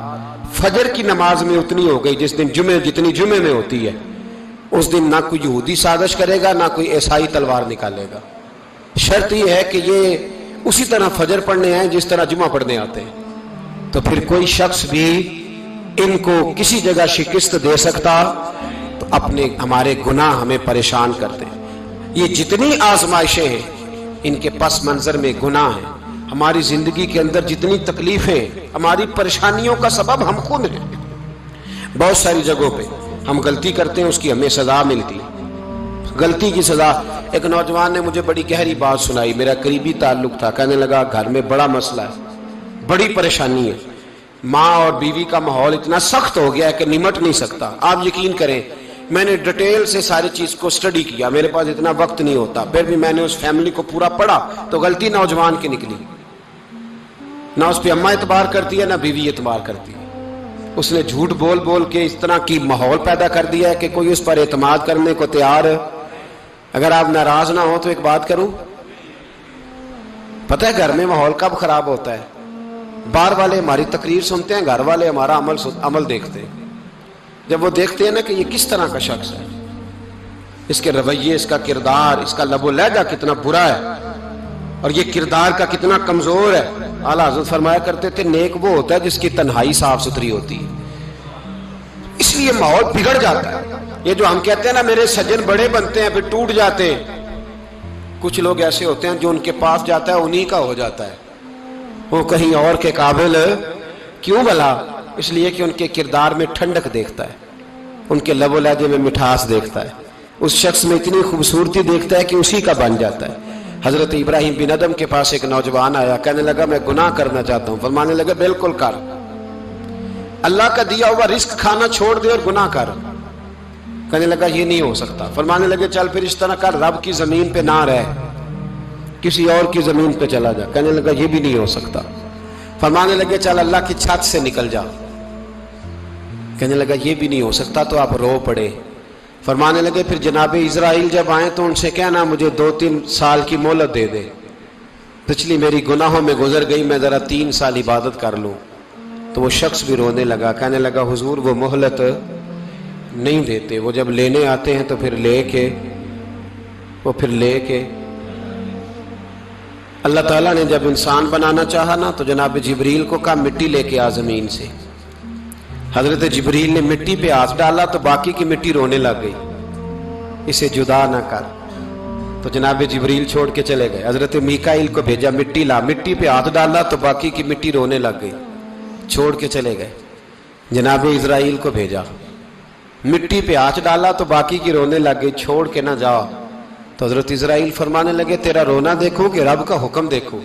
فجر کی نماز میں اتنی ہو گئی جس دن جتنی جمعے میں ہوتی ہے، اس دن نہ کوئی یہودی سازش کرے گا نہ کوئی عیسائی تلوار نکالے گا. شرط یہ ہے کہ یہ اسی طرح فجر پڑھنے آئیں جس طرح جمعہ پڑھنے آتے ہیں. تو پھر کوئی شخص بھی ان کو کسی جگہ شکست دے سکتا تو ہمارے گناہ ہمیں پریشان کرتے ہیں. یہ جتنی آزمائشیں ہیں ان کے پس منظر میں گناہ ہیں. ہماری زندگی کے اندر جتنی تکلیفیں، ہماری پریشانیوں کا سبب ہم خود ہیں. بہت ساری جگہوں پہ ہم غلطی کرتے ہیں، اس کی ہمیں سزا ملتی. غلطی کی سزا. ایک نوجوان نے مجھے بڑی گہری بات سنائی، میرا قریبی تعلق تھا. کہنے لگا گھر میں بڑا مسئلہ ہے، بڑی پریشانی ہے، ماں اور بیوی کا ماحول اتنا سخت ہو گیا ہے کہ نمٹ نہیں سکتا. آپ یقین کریں میں نے ڈیٹیل سے ساری چیز کو سٹڈی کیا، میرے پاس اتنا وقت نہیں ہوتا، پھر بھی میں نے اس فیملی کو پورا پڑھا تو غلطی نوجوان کی نکلی. نہ اس پہ اماں اعتبار کرتی ہے نہ بیوی اعتبار کرتی ہے. اس نے جھوٹ بول بول کے اس طرح کی ماحول پیدا کر دیا ہے کہ کوئی اس پر اعتماد کرنے کو تیار ہے. اگر آپ ناراض نہ ہو تو ایک بات کروں، پتہ ہے گھر میں ماحول کب خراب ہوتا ہے؟ باہر والے ہماری تقریر سنتے ہیں، گھر والے ہمارا عمل دیکھتے ہیں. جب وہ دیکھتے ہیں نا کہ یہ کس طرح کا شخص ہے، اس کے رویے، اس کا کردار، اس کا لب و لہجہ کتنا برا ہے اور یہ کردار کا کتنا کمزور ہے. اعلیٰ حضرت فرمایا کرتے تھے نیک وہ ہوتا ہے جس کی تنہائی صاف ستھری ہوتی ہے. اس لیے ماحول بگڑ جاتا ہے. یہ جو ہم کہتے ہیں نا میرے سجن بڑے بنتے ہیں پھر ٹوٹ جاتے ہیں، کچھ لوگ ایسے ہوتے ہیں جو ان کے پاس جاتا ہے انہی کا ہو جاتا ہے. وہ کہیں اور کے قابل کیوں بھلا؟ اس لیے کہ ان کے کردار میں ٹھنڈک دیکھتا ہے، ان کے لب و لہجے میں مٹھاس دیکھتا ہے، اس شخص میں اتنی خوبصورتی دیکھتا ہے کہ اسی کا بن جاتا ہے. حضرت ابراہیم بن ادم کے پاس ایک نوجوان آیا، کہنے لگا میں گناہ کرنا چاہتا ہوں. فرمانے لگا بالکل کر، اللہ کا دیا ہوا رزق کھانا چھوڑ دے اور گناہ کر. کہنے لگا یہ نہیں ہو سکتا. فرمانے لگے چل پھر اس طرح کر، رب کی زمین پہ نہ رہ، کسی اور کی زمین پہ چلا جا. کہنے لگا یہ بھی نہیں ہو سکتا. فرمانے لگے چل اللہ کی چھت سے نکل جا. کہنے لگا یہ بھی نہیں ہو سکتا. تو آپ رو پڑے. فرمانے لگے پھر جناب اسرائیل جب آئیں تو ان سے کہنا مجھے 2-3 سال کی مہلت دے دے، پچھلی میری گناہوں میں گزر گئی، میں ذرا 3 سال عبادت کر لوں. تو وہ شخص بھی رونے لگا، کہنے لگا حضور وہ مہلت نہیں دیتے، وہ جب لینے آتے ہیں تو پھر لے کے اللہ تعالیٰ نے جب انسان بنانا چاہا نا تو جناب جبریل کو کہا مٹی لے کے آ زمین سے. حضرت جبریل نے مٹی پہ ہاتھ ڈالا تو باقی کی مٹی رونے لگ گئی، اسے جدا نہ کر. تو جناب جبریل چھوڑ کے چلے گئے. حضرت میکائیل کو بھیجا مٹی لا، مٹی پہ ہاتھ ڈالا تو باقی کی مٹی رونے لگ گئی، چھوڑ کے چلے گئے. جناب اسرائیل کو بھیجا، مٹی پہ ہاتھ ڈالا تو باقی کی رونے لگ گئی، چھوڑ کے نہ جاؤ. تو حضرت اسرائیل فرمانے لگے تیرا رونا دیکھو کہ رب کا حکم دیکھو.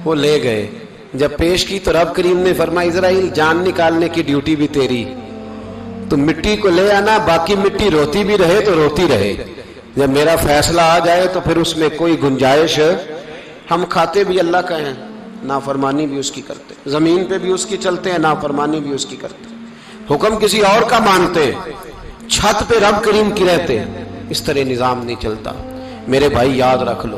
وہ لے گئے، جب پیش کی تو رب کریم نے فرمایا اسرائیل جان نکالنے کی ڈیوٹی بھی تیری، تو مٹی کو لے آنا، باقی مٹی روتی بھی رہے تو روتی رہے. جب میرا فیصلہ آ جائے تو پھر اس میں کوئی گنجائش، ہم کھاتے بھی اللہ کا ہیں، نافرمانی بھی اس کی کرتے، زمین پہ بھی اس کی چلتے ہیں، نافرمانی بھی اس کی کرتے، حکم کسی اور کا مانتے، چھت پہ رب کریم کی رہتے. اس طرح نظام نہیں چلتا. میرے بھائی یاد رکھ لو،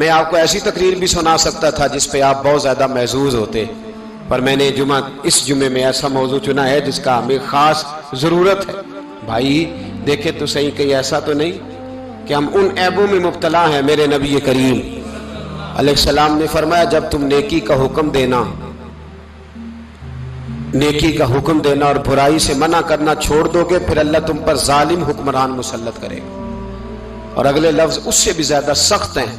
میں آپ کو ایسی تقریر بھی سنا سکتا تھا جس پہ آپ بہت زیادہ محظوظ ہوتے، پر میں نے اس جمعے میں ایسا موضوع چنا ہے جس کا ہمیں خاص ضرورت ہے۔ بھائی دیکھیں تو صحیح، کہیں ایسا تو نہیں کہ ہم ان عیبوں میں مبتلا ہیں۔ میرے نبی کریم علیہ السلام نے فرمایا جب تم نیکی کا حکم دینا اور برائی سے منع کرنا چھوڑ دو گے، پھر اللہ تم پر ظالم حکمران مسلط کرے گا۔ اور اگلے لفظ اس سے بھی زیادہ سخت ہیں۔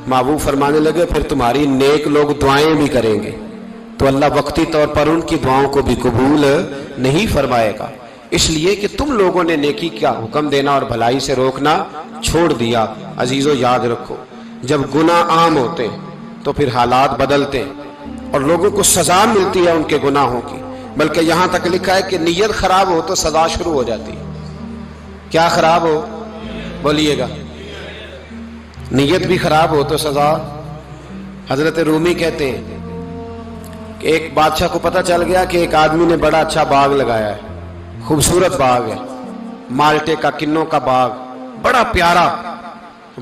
محبوب فرمانے لگے پھر تمہاری نیک لوگ دعائیں بھی کریں گے تو اللہ وقتی طور پر ان کی دعاؤں کو بھی قبول نہیں فرمائے گا، اس لیے کہ تم لوگوں نے نیکی کا حکم دینا اور بھلائی سے روکنا چھوڑ دیا۔ عزیزو یاد رکھو، جب گناہ عام ہوتے تو پھر حالات بدلتے اور لوگوں کو سزا ملتی ہے ان کے گناہوں کی، بلکہ یہاں تک لکھا ہے کہ نیت خراب ہو تو سزا شروع ہو جاتی ہے۔ کیا خراب ہو؟ بولیے گا۔ نیت بھی خراب ہو تو سزا۔ حضرت رومی کہتے ہیں کہ ایک بادشاہ کو پتہ چل گیا کہ ایک آدمی نے بڑا اچھا باغ لگایا ہے، خوبصورت باغ ہے، مالٹے کا، کنوں کا باغ، بڑا پیارا۔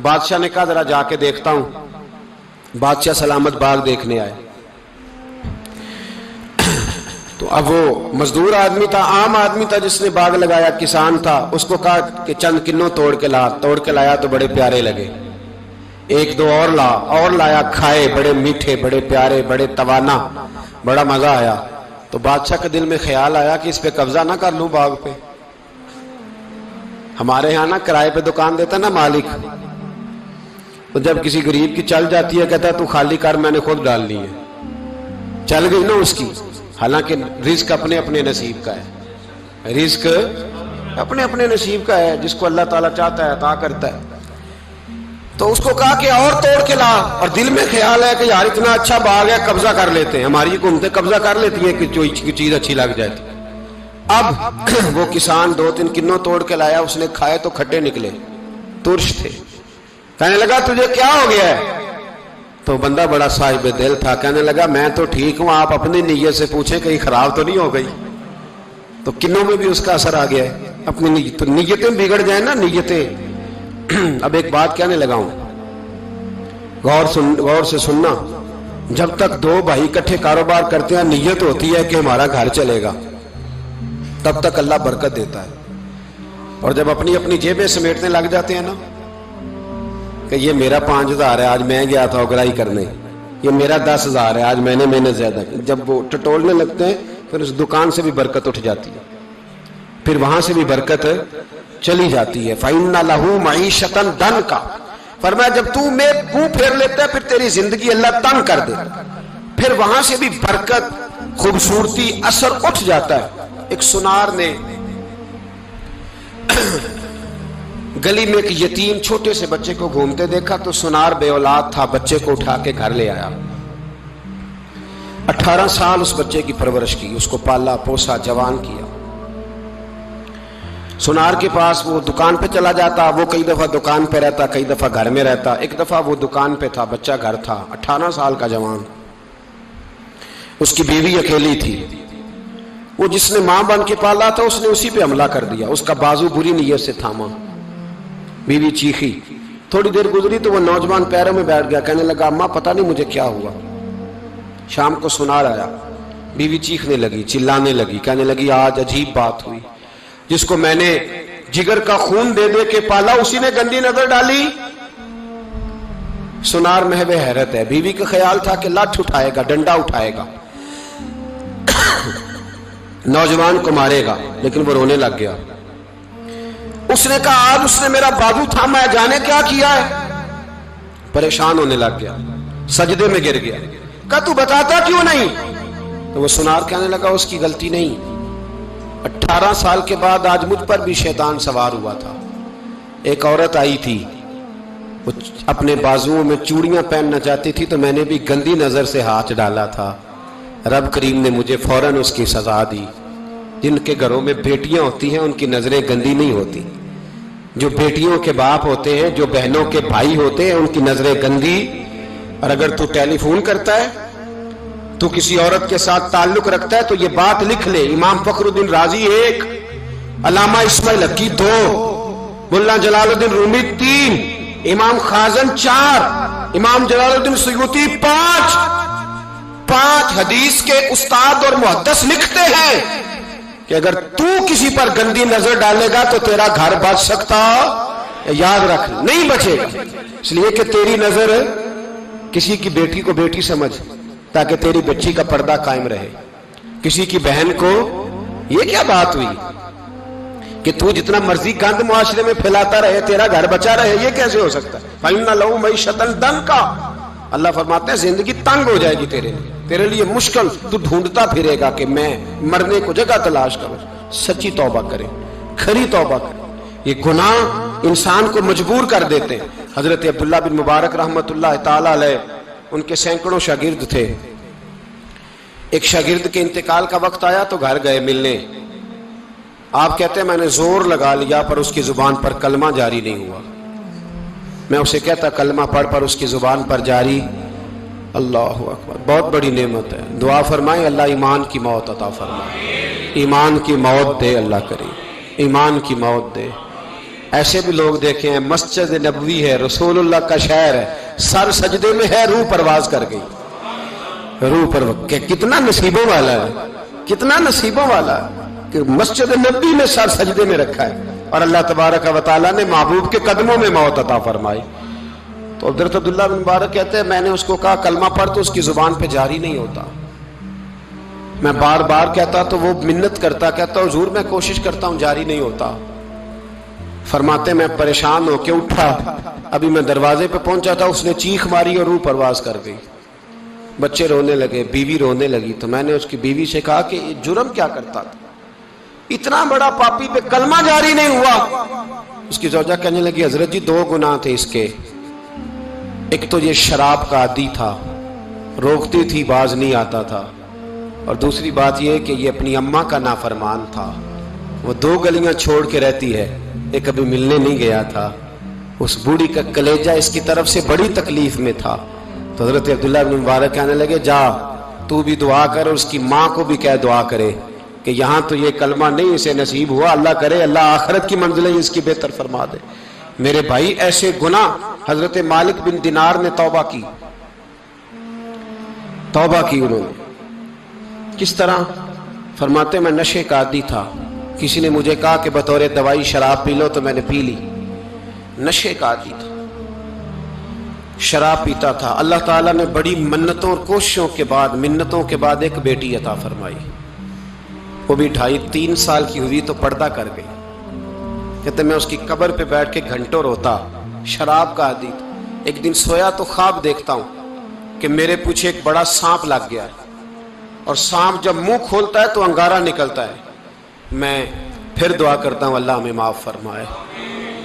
بادشاہ نے کہا ذرا جا کے دیکھتا ہوں۔ بادشاہ سلامت باغ دیکھنے آئے تو اب وہ مزدور آدمی تھا، عام آدمی تھا جس نے باغ لگایا، کسان تھا، اس کو کہا کہ چند کنوں توڑ کے لایا تو بڑے پیارے لگے۔ ایک دو اور لایا، کھائے، بڑے میٹھے، بڑے پیارے، بڑے توانا، بڑا مزہ آیا۔ تو بادشاہ کے دل میں خیال آیا کہ اس پہ قبضہ نہ کر لوں باغ پہ۔ ہمارے یہاں نا کرائے پہ دکان دیتا نا مالک، تو جب کسی غریب کی چل جاتی ہے کہتا ہے تو خالی کر، میں نے خود ڈال لی ہے۔ چل گئی نا اس کی، حالانکہ رزق اپنے اپنے نصیب کا ہے، رزق اپنے اپنے نصیب کا ہے، جس کو اللہ تعالیٰ چاہتا ہے عطا کرتا ہے۔ تو اس کو کہا کہ اور توڑ کے لا، اور دل میں خیال ہے کہ یار اتنا اچھا باغ ہے، قبضہ کر لیتے ہیں۔ ہماری حکومتیں قبضہ کر لیتی ہیں کہ کوئی چیز اچھی لگ جائے۔ اب وہ کسان دو تین کنوں توڑ کے لایا، اس نے کھائے تو کھٹے نکلے، ترش تھے۔ کہنے لگا تجھے کیا ہو گیا ہے؟ تو بندہ بڑا صاحب دل تھا، کہنے لگا میں تو ٹھیک ہوں، آپ اپنی نیت سے پوچھیں کہیں خراب تو نہیں ہو گئی۔ تو کنوں میں بھی اس کا اثر آ گیا ہے، اپنی نیت، تو نیتیں بگڑ جائیں نا، نیتیں۔ اب ایک بات کہنے لگا ہوں، غور سے سننا۔ جب تک دو بھائی اکٹھے کاروبار کرتے ہیں، نیت ہوتی ہے کہ ہمارا گھر چلے گا، تب تک اللہ برکت دیتا ہے۔ اور جب اپنی اپنی جیبیں سمیٹنے لگ جاتے ہیں نا کہ یہ میرا 5000 ہے، آج میں گیا تھا اگرائی کرنے، یہ میرا 10,000 ہے، آج میں نے محنت زیادہ کی، جب وہ ٹٹولنے لگتے ہیں پھر اس دکان سے بھی برکت اٹھ جاتی ہے، پھر وہاں سے بھی برکت چلی جاتی ہے۔ فَإِنَّ لَهُ مَعِيشَةً ضَنْكَ، فرمایا جب تو میں منہ پھیر لیتا ہے پھر تیری زندگی اللہ تنگ کر دے، پھر وہاں سے بھی برکت، خوبصورتی، اثر اٹھ جاتا ہے۔ ایک سنار نے گلی میں ایک یتیم چھوٹے سے بچے کو گھومتے دیکھا تو سنار بے اولاد تھا، بچے کو اٹھا کے گھر لے آیا۔ 18 سال اس بچے کی پرورش کی، اس کو پالا پوسا، جوان کیا۔ سنار کے پاس وہ دکان پہ چلا جاتا، وہ کئی دفعہ دکان پہ رہتا، کئی دفعہ گھر میں رہتا۔ ایک دفعہ وہ دکان پہ تھا، بچہ گھر تھا، 18 سال کا جوان، اس کی بیوی اکیلی تھی۔ وہ جس نے ماں بن کے پالا تھا اس نے اسی پہ حملہ کر دیا، اس کا بازو بری نیت سے تھاما، بیوی چیخی۔ تھوڑی دیر گزری تو وہ نوجوان پیروں میں بیٹھ گیا، کہنے لگا اماں پتہ نہیں مجھے کیا ہوا۔ شام کو سنار آیا، بیوی چیخنے لگی، چلانے لگی، کہنے لگی آج عجیب بات ہوئی، جس کو میں نے جگر کا خون دے دے کے پالا اسی نے گندی نظر ڈالی۔ سنار محو حیرت ہے، بیوی کا خیال تھا کہ لاٹھ اٹھائے گا، ڈنڈا اٹھائے گا، نوجوان کو مارے گا، لیکن وہ رونے لگ گیا۔ اس نے کہا آج اس نے میرا بازو تھاما ہے، جانے کیا کیا ہے؟ پریشان ہونے لگ گیا، سجدے میں گر گیا، کہا تو بتاتا کیوں نہیں؟ تو وہ سنار کہنے لگا اس کی غلطی نہیں، 18 سال کے بعد آج مجھ پر بھی شیطان سوار ہوا تھا۔ ایک عورت آئی تھی، وہ اپنے بازوؤں میں چوڑیاں پہننا چاہتی تھی تو میں نے بھی گندی نظر سے ہاتھ ڈالا تھا، رب کریم نے مجھے فوراً اس کی سزا دی۔ جن کے گھروں میں بیٹیاں ہوتی ہیں ان کی نظریں گندی نہیں ہوتی، جو بیٹیوں کے باپ ہوتے ہیں، جو بہنوں کے بھائی ہوتے ہیں، ان کی نظریں گندی۔ اور اگر تو ٹیلی فون کرتا ہے، تو کسی عورت کے ساتھ تعلق رکھتا ہے تو یہ بات لکھ لے، امام فخر الدین رازی 1، علامہ اسماعیل حقی 2، ملا جلال الدین رومی 3، امام خازن 4, امام جلال الدین سیوطی 5. 5 حدیث کے استاد اور محدث لکھتے ہیں کہ اگر تو کسی پر گندی نظر ڈالے گا تو تیرا گھر بچ سکتا, یاد رکھ نہیں بچے گا. اس لیے کہ تیری نظر کسی کی بیٹی کو بیٹی سمجھ تاکہ تیری بچی کا پردہ قائم رہے. کسی کی بہن کو, یہ کیا بات ہوئی کہ تو جتنا مرضی گند معاشرے میں پھیلاتا رہے تیرا گھر بچا رہے, یہ کیسے ہو سکتا ہے؟ فَإِنَّ لَهُ مَعِيشَةً ضَنْكَ, اللہ فرماتے ہیں زندگی تنگ ہو جائے گی تیرے لیے مشکل, تو ڈھونڈتا پھرے گا کہ میں مرنے کو جگہ تلاش کروں. سچی توبہ کرے, کھری توبہ کرے. یہ گناہ انسان کو مجبور کر دیتے ہیں. حضرت عبداللہ بن مبارک رحمت اللہ تعالی علیہ, ان کے سینکڑوں شاگرد تھے. ایک شاگرد کے انتقال کا وقت آیا تو گھر گئے ملنے. آپ کہتے ہیں میں نے زور لگا لیا پر اس کی زبان پر کلمہ جاری نہیں ہوا. میں اسے کہتا کلمہ پڑھ پر اس کی زبان پر جاری. اللہ اکبر, بہت بڑی نعمت ہے. دعا فرمائیں اللہ ایمان کی موت عطا فرمائے, ایمان کی موت دے اللہ کریم, ایمان کی موت دے. ایسے بھی لوگ دیکھے ہیں, مسجد نبوی ہے, رسول اللہ کا شہر ہے, سر سجدے میں ہے, روح پرواز کر گئی. روح پر کتنا نصیبوں والا ہے, کتنا نصیبوں والا ہے کہ مسجد نبی میں سر سجدے میں رکھا ہے اور اللہ تبارک و تعالیٰ نے محبوب کے قدموں میں موت عطا فرمائی. تو حضرت عبداللہ بن مبارک کہتے ہیں میں نے اس کو کہا کلمہ پڑھ تو اس کی زبان پہ جاری نہیں ہوتا. میں بار بار کہتا تو وہ منت کرتا, کہتا حضور میں کوشش کرتا ہوں جاری نہیں ہوتا. فرماتے میں پریشان ہو کے اٹھا, ابھی میں دروازے پہ پہنچا تھا, اس نے چیخ ماری اور روح پرواز کر گئی. بچے رونے لگے, بیوی رونے لگی. تو میں نے اس کی بیوی سے کہا کہ یہ جرم کیا کرتا تھا, اتنا بڑا پاپی پہ کلمہ جاری نہیں ہوا. اس کی زوجہ کہنے لگی حضرت جی 2 گناہ تھے اس کے. ایک تو یہ شراب کا عادی تھا, روکتی تھی باز نہیں آتا تھا, اور دوسری بات یہ کہ یہ اپنی اماں کا نافرمان تھا. وہ 2 گلیاں چھوڑ کے رہتی ہے, یہ کبھی ملنے نہیں گیا تھا. اس بوڑھی کا کلیجہ اس کی طرف سے بڑی تکلیف میں تھا. تو حضرت عبداللہ بن مبارک کہنے لگے جا تو بھی دعا کر اور اس کی ماں کو بھی کہہ دعا کرے کہ یہاں تو یہ کلمہ نہیں اسے نصیب ہوا, اللہ کرے اللہ آخرت کی منزلیں اس کی بہتر فرما دے. میرے بھائی ایسے گناہ حضرت مالک بن دینار نے توبہ کی انہوں نے. کس طرح؟ فرماتے میں نشے کا عادی تھا, کسی نے مجھے کہا کہ بطور دوائی شراب پی لو تو میں نے پی لی. نشے کا عادی تھا, شراب پیتا تھا. اللہ تعالیٰ نے بڑی منتوں اور کوششوں کے بعد, منتوں کے بعد ایک بیٹی عطا فرمائی. وہ بھی 2.5-3 سال کی ہوئی تو پردہ کر گئی. کہتے میں اس کی قبر پہ بیٹھ کے گھنٹوں روتا. شراب کا عادی تھا. ایک دن سویا تو خواب دیکھتا ہوں کہ میرے پیچھے ایک بڑا سانپ لگ گیا ہے, اور سانپ جب منہ کھولتا ہے تو انگارہ نکلتا ہے. میں پھر دعا کرتا ہوں اللہ ہمیں معاف فرمائے,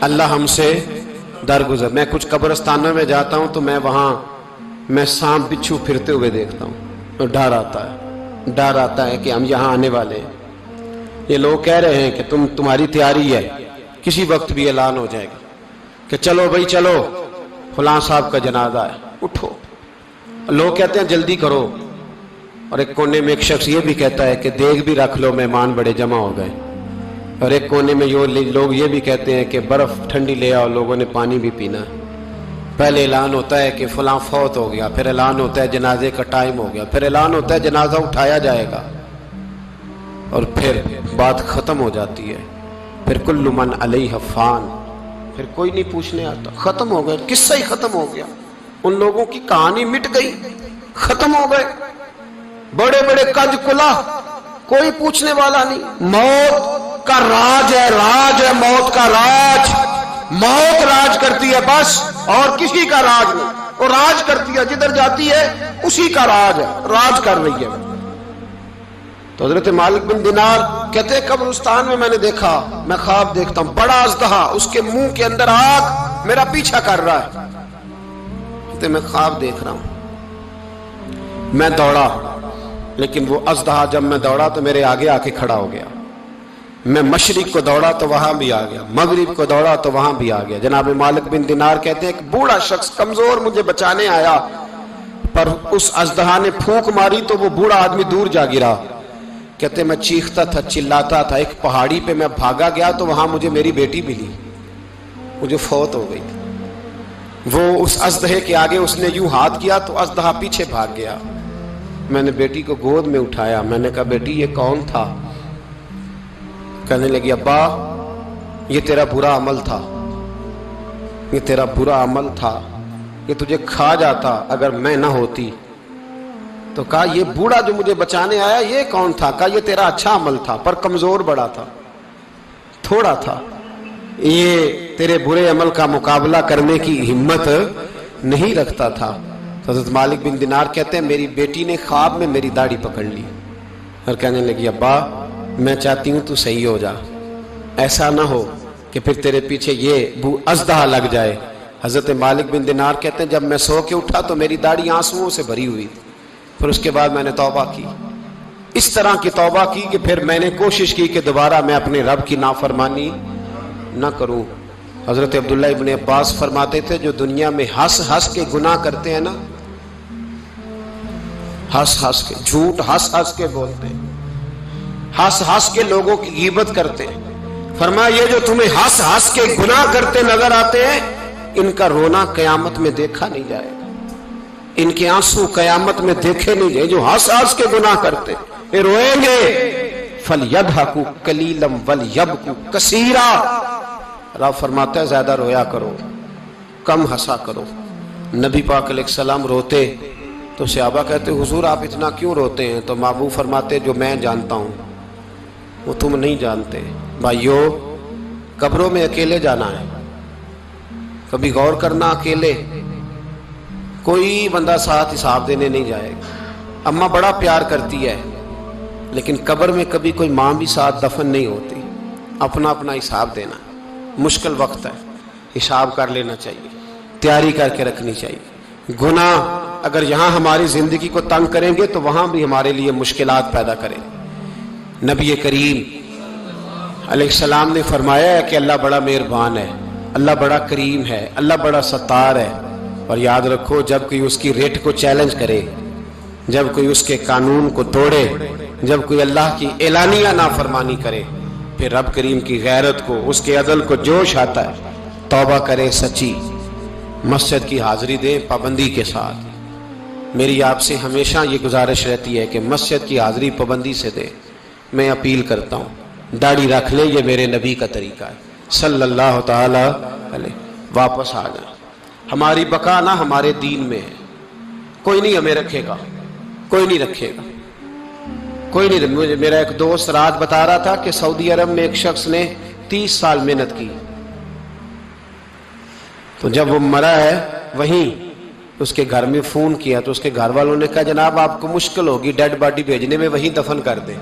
اللہ ہم سے درگزر. میں کچھ قبرستانوں میں جاتا ہوں تو میں سانپ بچھو پھرتے ہوئے دیکھتا ہوں تو ڈر آتا ہے کہ ہم یہاں آنے والے ہیں. یہ لوگ کہہ رہے ہیں کہ تمہاری تیاری ہے, کسی وقت بھی اعلان ہو جائے گا کہ چلو بھائی چلو فلاں صاحب کا جنازہ ہے, اٹھو. لوگ کہتے ہیں جلدی کرو, اور ایک کونے میں ایک شخص یہ بھی کہتا ہے کہ دیگ بھی رکھ لو مہمان بڑے جمع ہو گئے. اور ایک کونے میں لوگ یہ بھی کہتے ہیں کہ برف ٹھنڈی لے آؤ, لوگوں نے پانی بھی پینا. پہلے اعلان ہوتا ہے کہ فلاں فوت ہو گیا, پھر اعلان ہوتا ہے جنازے کا ٹائم ہو گیا, پھر اعلان ہوتا ہے جنازہ اٹھایا جائے گا, اور پھر بات ختم ہو جاتی ہے. پھر کل من علیہ فان, پھر کوئی نہیں پوچھنے آتا. ختم ہو گئے, قصہ ہی ختم ہو گیا. ان لوگوں کی کہانی مٹ گئی, ختم ہو گئے. بڑے بڑے کج کلا, کوئی پوچھنے والا نہیں. موت کا راج ہے موت کا راج. موت راج کرتی ہے بس, اور کسی کا راج نہیں. وہ راج کرتی ہے, جدھر جاتی ہے اسی کا راج ہے, راج کر رہی ہے. تو حضرت مالک بن دینار کہتے ہیں قبرستان میں نے دیکھا, میں خواب دیکھتا ہوں بڑا اژدہا, اس کے منہ کے اندر آگ میرا پیچھا کر رہا ہے. کہتے میں خواب دیکھ رہا ہوں. میں دوڑا, لیکن وہ اژدہا جب میں دوڑا تو میرے آگے آ کے کھڑا ہو گیا. میں مشرق کو دوڑا تو وہاں بھی آ گیا, مغرب کو دوڑا تو وہاں بھی آ گیا. جناب مالک بن دینار کہتے ہیں ایک بوڑھا شخص کمزور مجھے بچانے آیا, پر اس اژدہا نے پھونک ماری تو وہ بوڑھا آدمی دور جا گرا. کہتے میں چیختا تھا, چلاتا تھا. ایک پہاڑی پہ میں بھاگا گیا تو وہاں مجھے میری بیٹی ملی, مجھے فوت ہو گئی. وہ اس اژدہے کے آگے اس نے یوں ہاتھ کیا تو اژدہا پیچھے بھاگ گیا. میں نے بیٹی کو گود میں اٹھایا, میں نے کہا بیٹی یہ کون تھا؟ کہنے لگی ابا یہ تیرا برا عمل تھا, یہ تیرا برا عمل تھا, یہ تجھے کھا جاتا اگر میں نہ ہوتی. تو کہا یہ بوڑھا جو مجھے بچانے آیا یہ کون تھا؟ کہا یہ تیرا اچھا عمل تھا پر کمزور بڑا تھا, تھوڑا تھا, یہ تیرے برے عمل کا مقابلہ کرنے کی ہمت نہیں رکھتا تھا. حضرت مالک بن دینار کہتے ہیں میری بیٹی نے خواب میں میری داڑھی پکڑ لی اور کہنے لگی ابا میں چاہتی ہوں تو صحیح ہو جا, ایسا نہ ہو کہ پھر تیرے پیچھے یہ اژدہا لگ جائے. حضرت مالک بن دینار کہتے ہیں جب میں سو کے اٹھا تو میری داڑھی آنسوؤں سے بھری ہوئی تھی. پھر اس کے بعد میں نے توبہ کی, اس طرح کی توبہ کی کہ پھر میں نے کوشش کی کہ دوبارہ میں اپنے رب کی نافرمانی نہ کروں. حضرت عبداللہ ابن عباس فرماتے تھے جو دنیا میں ہنس ہنس کے گناہ کرتے ہیں نا, ہنس ہنس کے جھوٹ ہنس ہنس کے بولتے ہیں, ہنس ہنس کے لوگوں کی غیبت کرتے ہیں, فرمایا یہ جو تمہیں ہنس ہنس کے گناہ کرتے نظر آتے ہیں ان کا رونا قیامت میں دیکھا نہیں جائے گا, ان کے آنسو قیامت میں دیکھے نہیں جائے. جو ہنس ہنس کے گناہ کرتے یہ روئیں گے. فَلْيَضْحَكُوا قَلِيلًا وَلْيَبْكُوا كَثِيرًا. رب فرماتا ہے زیادہ رویا کرو کم ہنسا کرو. نبی پاک علیہ السلام روتے تو صحابہ کہتے حضور آپ اتنا کیوں روتے ہیں؟ تو محبوب فرماتے جو میں جانتا ہوں وہ تم نہیں جانتے. بھائیو قبروں میں اکیلے جانا ہے, کبھی غور کرنا اکیلے, کوئی بندہ ساتھ حساب دینے نہیں جائے گا. اماں بڑا پیار کرتی ہے لیکن قبر میں کبھی کوئی ماں بھی ساتھ دفن نہیں ہوتی. اپنا اپنا حساب دینا, مشکل وقت ہے, حساب کر لینا چاہیے, تیاری کر کے رکھنی چاہیے. گناہ اگر یہاں ہماری زندگی کو تنگ کریں گے تو وہاں بھی ہمارے لیے مشکلات پیدا کریں. نبی کریم علیہ السلام نے فرمایا ہے کہ اللہ بڑا مہربان ہے, اللہ بڑا کریم ہے, اللہ بڑا ستار ہے. اور یاد رکھو جب کوئی اس کی ریٹ کو چیلنج کرے, جب کوئی اس کے قانون کو توڑے, جب کوئی اللہ کی اعلانیہ نافرمانی کرے, پھر رب کریم کی غیرت کو اس کے عدل کو جوش آتا ہے. توبہ کرے سچی, مسجد کی حاضری دیں پابندی کے ساتھ. میری آپ سے ہمیشہ یہ گزارش رہتی ہے کہ مسجد کی حاضری پابندی سے دیں. میں اپیل کرتا ہوں داڑھی رکھ لیں, یہ میرے نبی کا طریقہ ہے صلی اللہ تعالی علیہ. واپس آ جائیں. ہماری بقا نہ ہمارے دین میں ہے, کوئی نہیں ہمیں رکھے گا, کوئی نہیں رکھے گا, کوئی نہیں. میرا ایک دوست راج بتا رہا تھا کہ سعودی عرب میں ایک شخص نے 30 سال محنت کی, تو جب وہ مرا ہے وہیں اس کے گھر میں فون کیا تو اس کے گھر والوں نے کہا جناب آپ کو مشکل ہوگی ڈیڈ باڈی بھیجنے میں, وہیں دفن کر دیں.